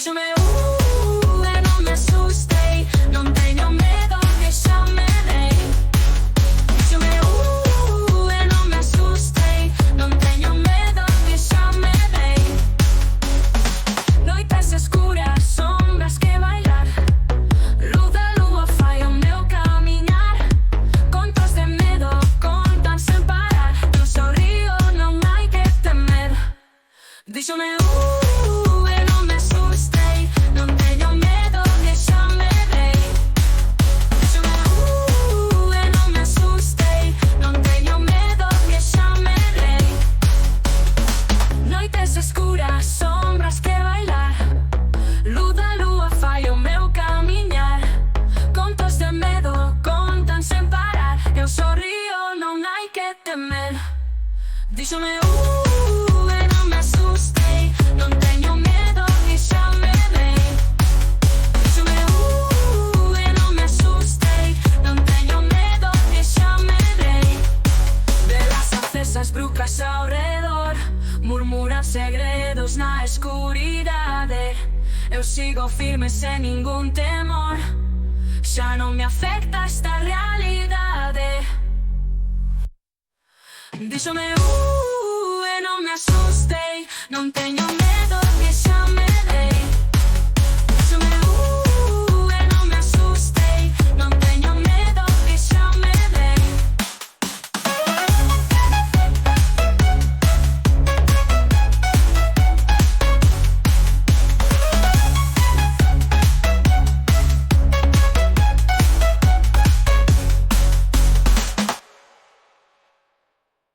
Díxome, e non me asustei, non teño medo que xa me dei. Díxome, e non me asustei, non teño medo que xa me dei. Noites escuras, sombras que bailar, luz da lúa fai o meu camiñar. Contos de medo contan sen parar, eu sorrío, non hai que temer. Díxome, e non me asustei, non teño medo que xa me dei. Díxome, e non me asustei, non teño medo que xa me dei. Noites escuras, sombras que bailar, luz da lúa fai o meu camiñar. Contos de medo contan sen parar, eu sorrío, non hai que temer. Díxome, e non me asustei, non teño medo que xa me dei. Díxome, e non me asustei, non teño medo que xa me dei. Velas acesas, brucas ao redor, murmuran segredos na escuridade. Eu sigo firme sen ningún temor, xa non me afecta esta realidade. Díxome, e non me asustei, non teño medo